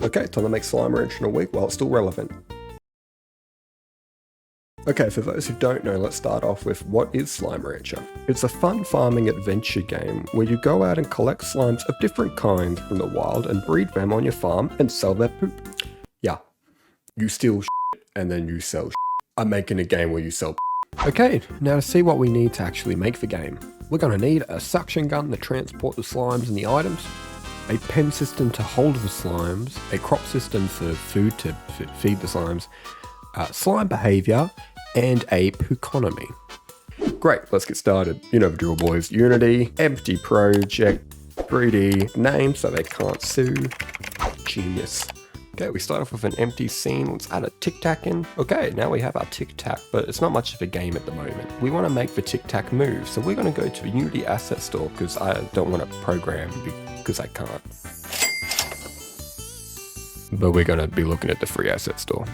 Okay, time to make Slime Rancher in a week while it's still relevant. Okay, for those who don't know, let's start off with what is Slime Rancher. It's a fun farming adventure game where you go out and collect slimes of different kinds from the wild and breed them on your farm and sell their poop. Yeah, you steal shit and then you sell shit. I'm making a game where you sell Okay, now to see what we need to actually make the game. We're going to need a suction gun to transport the slimes and the items, a pen system to hold the slimes, a crop system for food to feed the slimes, slime behavior, and a pooconomy. Great, let's get started. You know the drill, boys. Unity, empty project, 3D, name so they can't sue. Genius. Okay, we start off with an empty scene. Let's add a tic-tac in. Okay, now we have our tic-tac, but it's not much of a game at the moment. We want to make the tic-tac move, so we're going to go to the Unity asset store because I don't want to program because I can't. But we're going to be looking at the free asset store.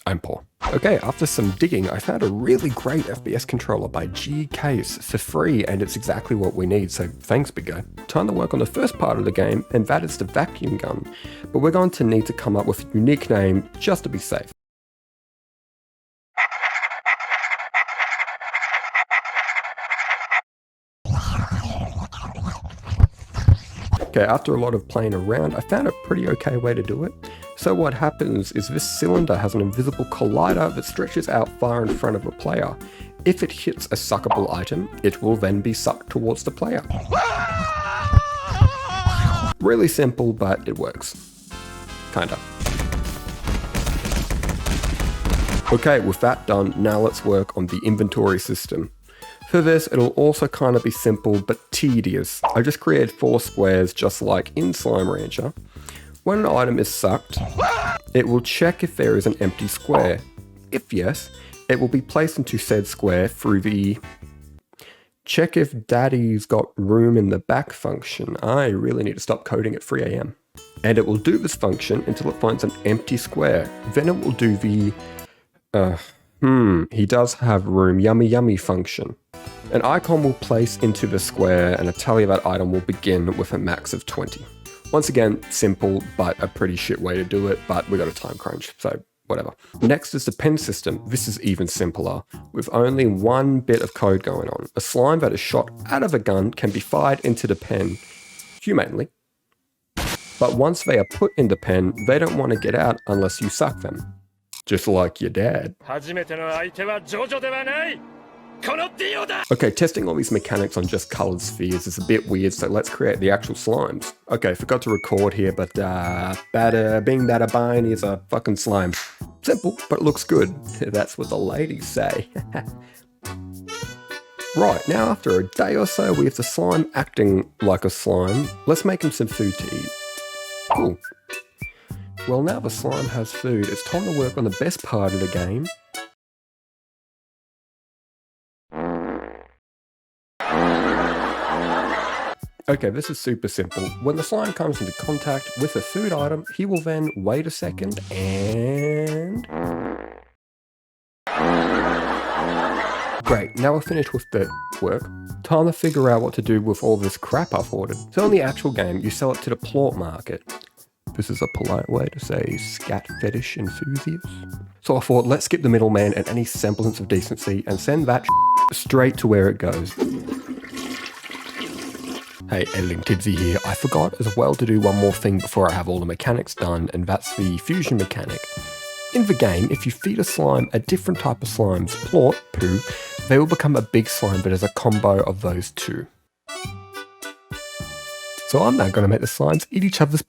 I'm poor. Okay, after some digging, I found a really great FPS controller by G-Case for free, and it's exactly what we need, so thanks, big guy. Time to work on the first part of the game, and that is the vacuum gun. But we're going to need to come up with a unique name just to be safe. Okay, after a lot of playing around, I found a pretty okay way to do it. So what happens is this cylinder has an invisible collider that stretches out far in front of a player. If it hits a suckable item, it will then be sucked towards the player. Really simple, but it works. Kinda. Okay, with that done, now let's work on the inventory system. For this, it'll also kind of be simple, but tedious. I just created 4 squares just like in Slime Rancher. When an item is sucked, it will check if there is an empty square. If yes, it will be placed into said square through the check if daddy's got room in the back function. I really need to stop coding at 3 AM. And it will do this function until it finds an empty square. Then it will do the, he does have room, yummy yummy function. An icon will place into the square and a tally of that item will begin with a max of 20. Once again, simple, but a pretty shit way to do it, but we got a time crunch, so whatever. Next is the pen system. This is even simpler, with only one bit of code going on. A slime that is shot out of a gun can be fired into the pen, humanely. But once they are put in the pen, they don't want to get out unless you suck them. Just like your dad. Okay, testing all these mechanics on just colored spheres is a bit weird, so let's create the actual slimes. Okay, forgot to record here, but bada bing bada bang is a fucking slime. Simple, but it looks good. That's what the ladies say. Right, now after a day or so, we have the slime acting like a slime. Let's make him some food to eat. Cool. Well, now the slime has food, it's time to work on the best part of the game. Okay, this is super simple. When the slime comes into contact with a food item, he will then wait a second and... Great, now we're finished with the work. Time to figure out what to do with all this crap I've ordered. So in the actual game, you sell it to the plort market. This is a polite way to say scat fetish enthusiast. So I thought, let's skip the middleman and any semblance of decency and send that straight to where it goes. Hey, editing Tibsy here. I forgot as well to do one more thing before I have all the mechanics done, and that's the fusion mechanic. In the game, if you feed a slime a different type of slimes, plort, poo, they will become a big slime that is a combo of those two. So I'm now going to make the slimes eat each other's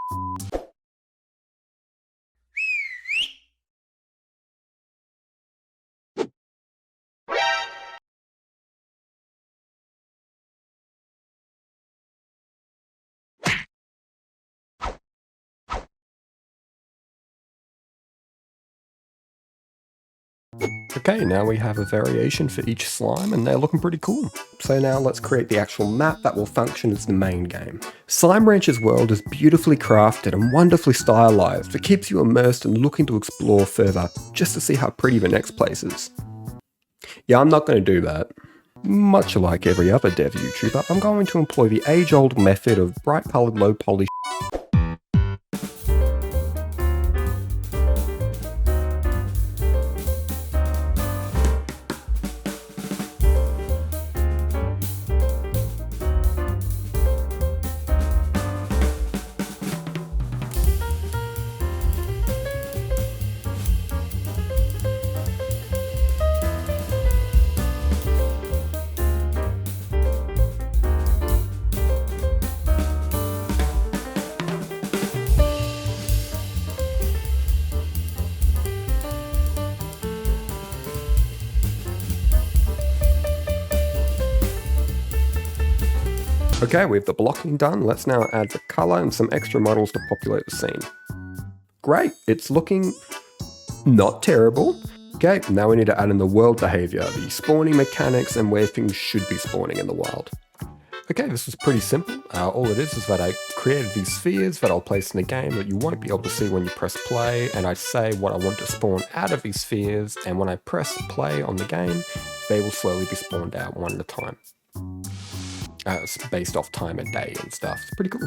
Okay, now we have a variation for each slime and they're looking pretty cool. So now let's create the actual map that will function as the main game. Slime Rancher's world is beautifully crafted and wonderfully stylized. It keeps you immersed and looking to explore further, just to see how pretty the next place is. Yeah, I'm not going to do that. Much like every other dev YouTuber, I'm going to employ the age-old method of bright-coloured, low-poly. Okay, we have the blocking done. Let's now add the color and some extra models to populate the scene. Great, it's looking not terrible. Okay, now we need to add in the world behavior, the spawning mechanics, and where things should be spawning in the wild. Okay, this is pretty simple. All it is that I created these spheres that I'll place in the game that you won't be able to see when you press play, and I say what I want to spawn out of these spheres, and when I press play on the game, they will slowly be spawned out one at a time. It's based off time of day and stuff. It's pretty cool.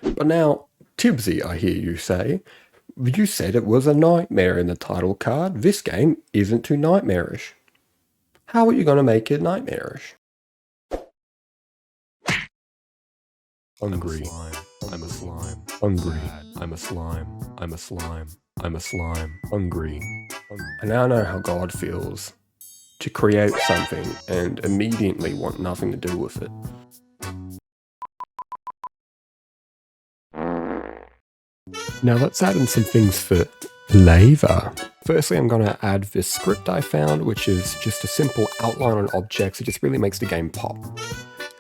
But now, Tibsy, I hear you say, you said it was a nightmare in the title card. This game isn't too nightmarish. How are you going to make it nightmarish? Hungry. I'm a slime. Hungry. I'm a slime. I'm a slime. I'm a slime. Hungry. I now know how God feels. To create something and immediately want nothing to do with it. Now let's add in some things for flavor. Firstly, I'm going to add this script I found, which is just a simple outline on objects. It just really makes the game pop.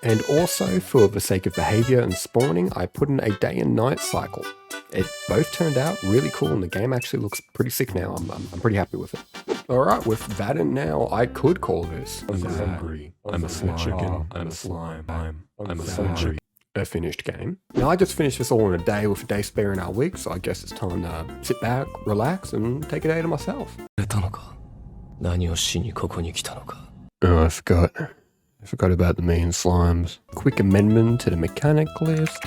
And also, for the sake of behavior and spawning, I put in a day and night cycle. It both turned out really cool, and the game actually looks pretty sick now. I'm pretty happy with it. Alright, with that in now, I could call this hungry. I'm a slime. Chicken. I'm a slime. I'm a slime. A finished game. Now I just finished this all in a day with a day spare in our week, so I guess it's time to sit back, relax, and take a day to myself. Oh, I forgot about the mean slimes. Quick amendment to the mechanic list.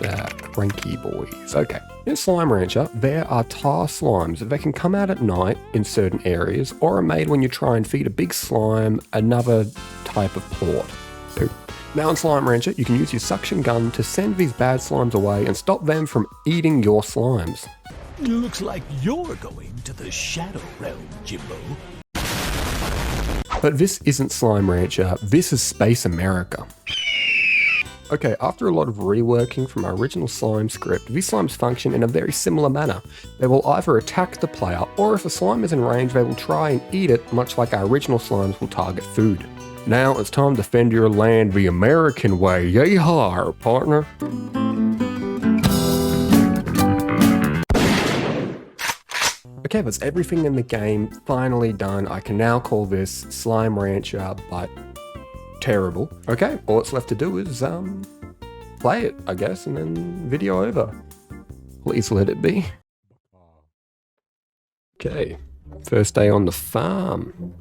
Cranky boys. Okay. In Slime Rancher, there are tar slimes that can come out at night in certain areas, or are made when you try and feed a big slime another type of poop. Now in Slime Rancher, you can use your suction gun to send these bad slimes away and stop them from eating your slimes. Looks like you're going to the Shadow Realm, Jimbo. But this isn't Slime Rancher, this is Space America. Okay, after a lot of reworking from our original slime script, these slimes function in a very similar manner. They will either attack the player, or if a slime is in range, they will try and eat it, much like our original slimes will target food. Now it's time to defend your land the American way, yay-har, partner. Okay, that's everything in the game finally done. I can now call this Slime Rancher, but terrible. Okay, all that's left to do is play it, I guess, and then video over. Please let it be. Okay, first day on the farm.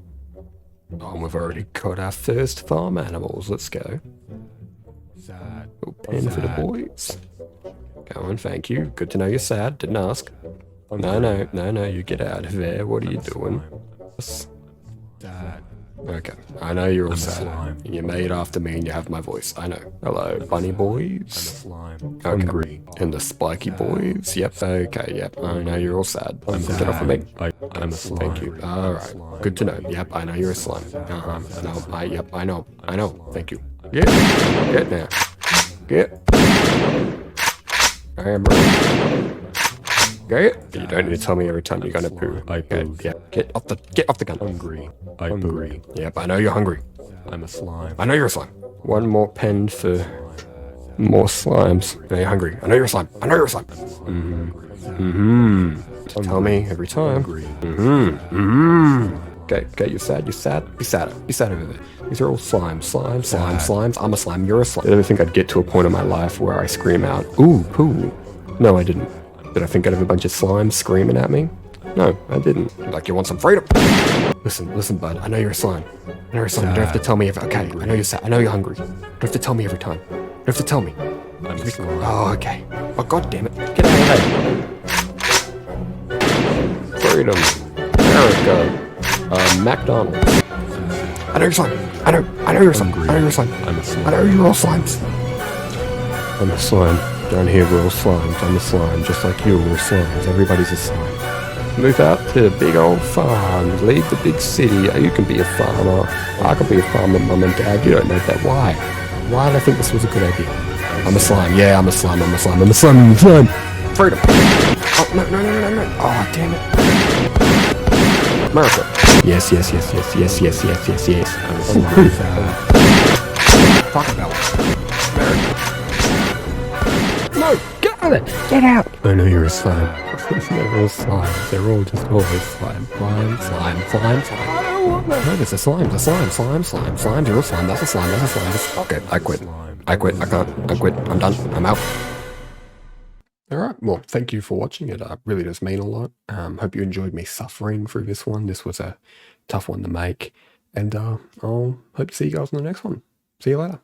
Oh, we've already got our first farm animals. Let's go. Little pen for the boys. Go on, thank you. Good to know you're sad. Didn't ask. No, you get out of there. What are you doing? Okay, I know you're all sad. You're made after me and you have my voice. I know. Hello, bunny boys. Okay. Hungry. And the spiky boys. Yep, okay, yep. I know you're all sad. Get off of me. I'm a slime. Thank you. Alright, good to know. Yep, I know you're a slime. I know. Thank you. Get now. Get. I am ready. Get. You don't need to tell me every time you're gonna poo. I poo. Yeah. Get off the gun. Hungry. Yep, I know you're hungry. I'm a slime. I know you're a slime. One more pen for more slimes. I know you're hungry. I know you're a slime. Tell me every time. Okay, you're sad. Be sad over there. These are all slimes. I'm a slime. You're a slime. Did I ever think I'd get to a point in my life where I scream out, ooh, poo? No, I didn't. Did I think I'd have a bunch of slimes screaming at me? No, I didn't. Like, you want some freedom? Listen, bud. I know you're a slime. I know you're a slime. You don't have to tell me okay. I know you're sad. I know you're hungry. You don't have to tell me every time. You don't have to tell me. I'm a slime. Oh, okay. Oh, god damn it. Get out of here. Freedom. America. McDonald's. I know you're slime. I know you're slime. I know you're slime. I'm a slime. I know you're all slimes. I'm a slime. Down here we're all slimes. I'm a slime. Just like you, we're slimes. Everybody's a slime. Move out to big old farms. Leave the big city. You can be a farmer. I can be a farmer, mum and dad. You don't know that. Why? Why did I think this was a good idea? I'm a slime. Yeah, I'm a slime. I'm a slime. I'm a slime. I'm a slime. Freedom. Oh, no. Oh, damn it. America. Yes. I'm a slime. Talk about America. No, get out of it. Get out. I know you're a slime. They're all slimes. They're all just always slime. Slime. I don't want that. No, there's a slime. You're a slime. That's a slime. Okay, I quit. I can't. I quit. I'm done. I'm out. Alright, well, thank you for watching. It really does mean a lot. Hope you enjoyed me suffering through this one. This was a tough one to make. And I'll hope to see you guys in the next one. See you later.